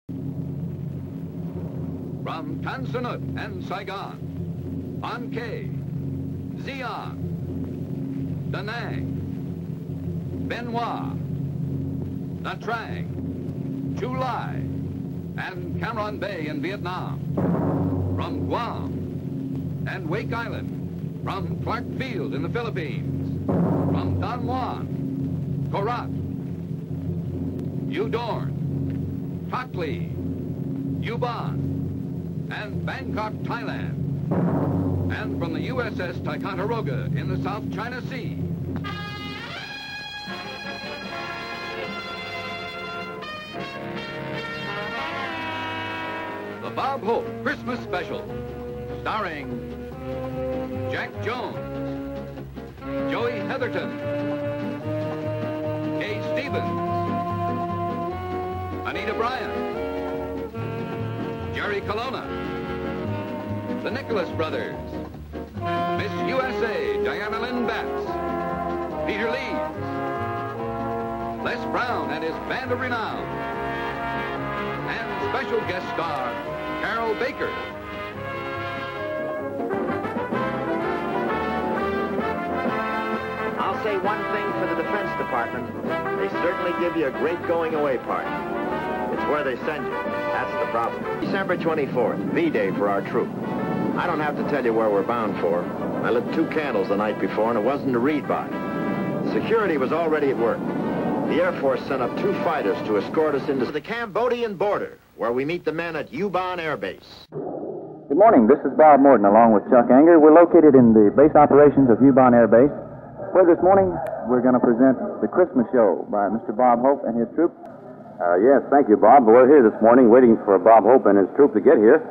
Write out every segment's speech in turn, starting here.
From Tansanut and Saigon, An Khe, Xi'an, Da Nang, Benoit, Nha Trang, Chu Lai, and Cam Bay in Vietnam. From Guam and Wake Island, from Clark Field in the Philippines, from Don Muan, Korat, Udorn, Takli, Ubon, and Bangkok, Thailand, and from the USS Ticonderoga in the South China Sea. The Bob Hope Christmas Special, starring Jack Jones, Joey Heatherton, Kay Stevens, Anita Bryant, Jerry Colonna, the Nicholas Brothers, Miss USA Diana Lynn Batts, Peter Leeds, Les Brown and his Band of Renown, and special guest star Carol Baker. I'll say one thing for the Defense Department. They certainly give you a great going-away party. It's where they send you. That's the problem. December 24th, V-Day for our troop. I don't have to tell you where we're bound for. I lit 2 candles the night before, and it wasn't to read by. Security was already at work. The Air Force sent up 2 fighters to escort us into the Cambodian border, where we meet the men at Ubon Air Base. Good morning. This is Bob Morton, along with Chuck Anger. We're located in the base operations of Ubon Air Base, where this morning we're going to present the Christmas show by Mr. Bob Hope and his troop. Yes, thank you, Bob. We're here this morning waiting for Bob Hope and his troop to get here.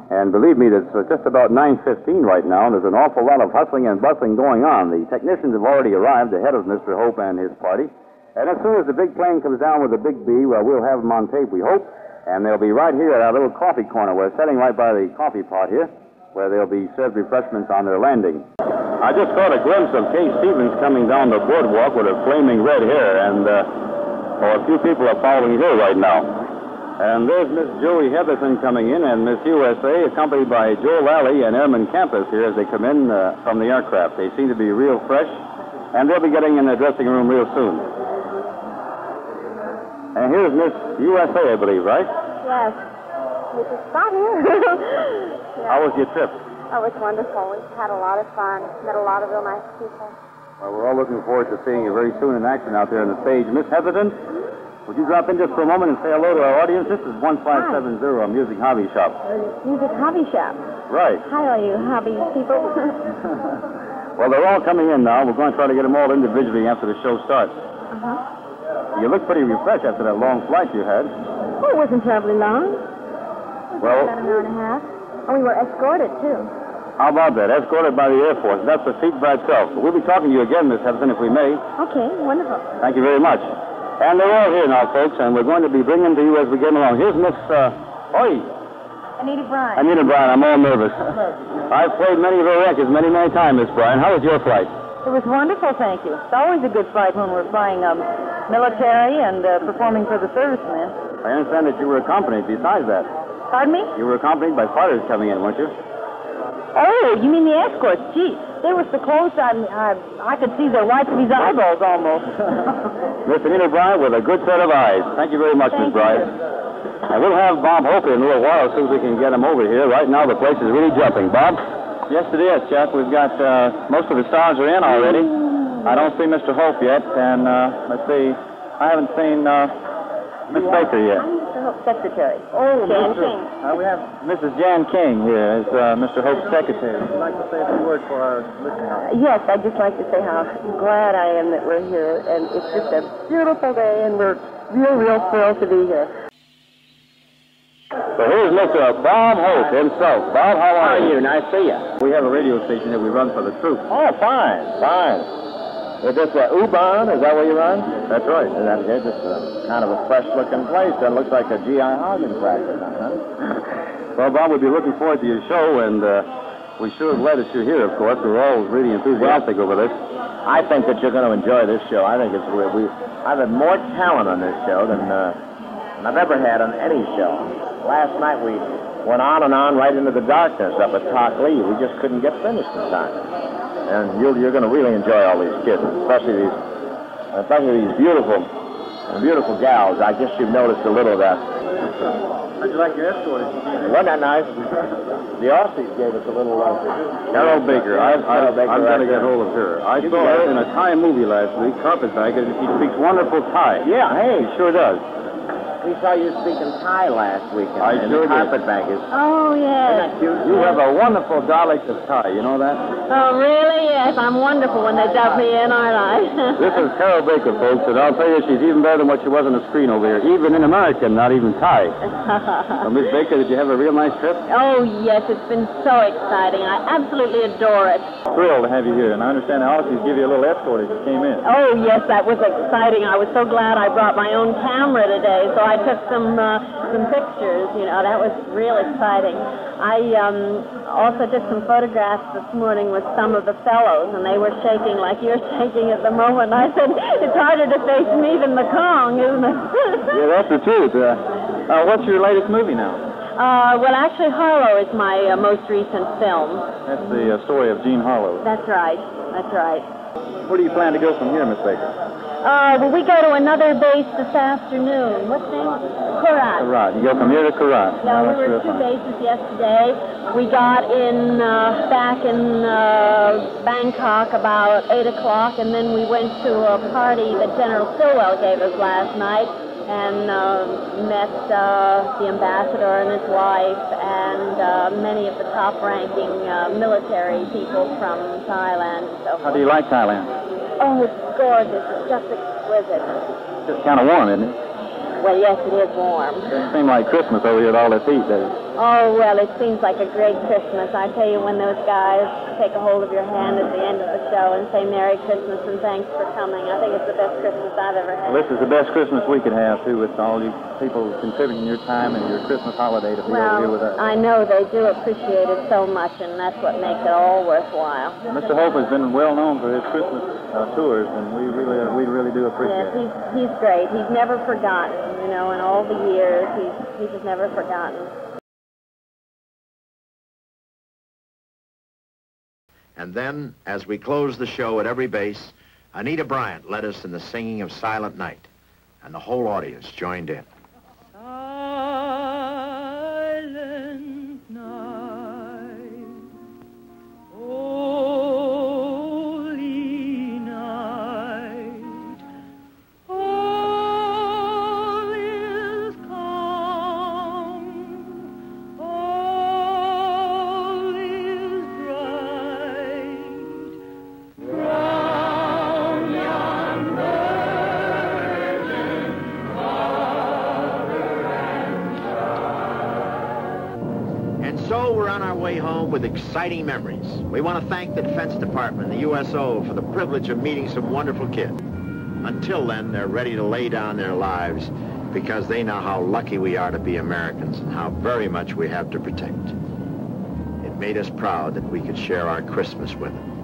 And believe me, it's just about 9:15 right now, and there's an awful lot of hustling and bustling going on. The technicians have already arrived ahead of Mr. Hope and his party. And as soon as the big plane comes down with the big B, well, we'll have them on tape, we hope. And they'll be right here at our little coffee corner. We're sitting right by the coffee pot here, where they'll be served refreshments on their landing. I just caught a glimpse of Kay Stevens coming down the boardwalk with her flaming red hair, and a few people are following her right now. And there's Miss Joey Heatherton coming in, and Miss USA, accompanied by Joe Lally and Airman Campus here as they come in from the aircraft. They seem to be real fresh, and they'll be getting in the dressing room real soon. And here's Miss USA, I believe, right? Yes. Mrs. Scott here. Yeah. How was your trip? Oh, it's wonderful. We've had a lot of fun. Met a lot of real nice people. Well, we're all looking forward to seeing you very soon in action out there on the stage. Miss Heatherton, would you drop in just for a moment and say hello to our audience? This is 1570, a music hobby shop. Music hobby shop? Right. Hi, all you hobby people. Well, they're all coming in now. We're going to try to get them all individually after the show starts. Uh-huh. You look pretty refreshed after that long flight you had. Oh, it wasn't terribly long. Well, about an hour and a half. And we were escorted, too. How about that? Escorted by the Air Force. That's a feat by itself. We'll be talking to you again, Miss Heatherton, if we may. Okay, wonderful. Thank you very much. And they're all here now, folks, and we're going to be bringing them to you as we get along. Here's Miss, Anita Bryan. Anita Bryan. I'm all nervous. I've played many of her records many times, Miss Bryan. How was your flight? It was wonderful, thank you. It's always a good flight when we're flying military and performing for the servicemen. I understand that you were accompanied besides that. Pardon me? You were accompanied by fighters coming in, weren't you? Oh, you mean the escorts? Gee, they were so close I could see their whites of his eyeballs almost. Miss Anita Bryan with a good set of eyes. Thank you very much, Miss Bryan. And we'll have Bob Hope in a little while as soon as we can get him over here. Right now, the place is really jumping. Bob? Yes, it is, Chuck. We've got most of the stars are in already. I don't see Mr. Hope yet, and let's see, I haven't seen Miss Baker yet. I'm Mr. Hope's secretary. Oh, Jan King. We have Mrs. Jan King here as Mr. Hope's secretary. Would you like to say a few words for our listeners? Yes, I'd just like to say how glad I am that we're here, and it's just a beautiful day, and we're real thrilled to be here. So here's Mr. Bob Hope himself. Bob, how are you? Nice to see you. We have a radio station that we run for the troops. Oh, fine. Is this Ubon? Is that where you run? That's right. Is that here? Just kind of a fresh-looking place. That looks like a G.I. Hogan practice, huh? Well, Bob, we'll be looking forward to your show, and we're sure glad that you're here, of course. We're all really enthusiastic over this. I think that you're going to enjoy this show. I think I've had more talent on this show than than I've ever had on any show. Last night we went on right into the darkness up at Talk Lee. We just couldn't get finished in time. And you're going to really enjoy all these kids, especially these beautiful gals. I guess you've noticed a little of that. How'd you like your escort? Wasn't that nice? The Aussies gave us a little Carol Baker. I've got to get hold of her. I saw her in a Thai movie last week, Carpetbagger, and she speaks wonderful Thai. Yeah, hey. She sure does. We saw you speaking Thai last week I sure did. Carpetbaggers. Oh, yes. You have a wonderful dialect of Thai, you know that? Oh, really? Yes, I'm wonderful when they dub me in, aren't I? This is Carol Baker, folks, and I'll tell you she's even better than what she was on the screen over here. Even in American, not even Thai. So, Miss Baker, did you have a real nice trip? Oh, yes, it's been so exciting. I absolutely adore it. Thrilled to have you here, and I understand the Aussies give you a little escort as you came in. Oh, yes, that was exciting. I was so glad I brought my own camera today, so I took some pictures, you know. That was real exciting. I also took some photographs this morning with some of the fellows, and they were shaking like you're shaking at the moment. I said, it's harder to face me than the Kong, isn't it? Yeah, that's the truth. What's your latest movie now? Well, actually, Harlow is my most recent film. That's the story of Jean Harlow. That's right. That's right. Where do you plan to go from here, Miss Baker? Well, we go to another base this afternoon. What's the name? Korat. Korat. You go from here to Korat. No, we were at two bases yesterday. We got in back in Bangkok about 8 o'clock, and then we went to a party that General Stilwell gave us last night, and met the ambassador and his wife, and many of the top-ranking military people from Thailand. So How do you like Thailand? Oh, it's gorgeous. It's just exquisite. It's kind of warm, isn't it? Well, yes, it is warm. Doesn't seem like Christmas over here with all this heat, does it? Oh, well, it seems like a great Christmas. I tell you, when those guys take a hold of your hand at the end of the show and say Merry Christmas and thanks for coming, I think it's the best Christmas I've ever had. Well, this is the best Christmas we could have, too, with all you people contributing your time and your Christmas holiday to be over here with us. I know they do appreciate it so much, and that's what makes it all worthwhile. Mr. Hope has been well known for his Christmas tours, and we really do appreciate it. Yes, he's great. He's never forgotten, you know, in all the years, he's just never forgotten. And then, as we closed the show at every base, Anita Bryant led us in the singing of Silent Night, and the whole audience joined in. Silent night, holy night, all is calm, all is bright, round yon virgin And so we're on our way home with exciting memories. We want to thank the Defense Department and the USO for the privilege of meeting some wonderful kids. Until then, they're ready to lay down their lives because they know how lucky we are to be Americans and how very much we have to protect. It made us proud that we could share our Christmas with them.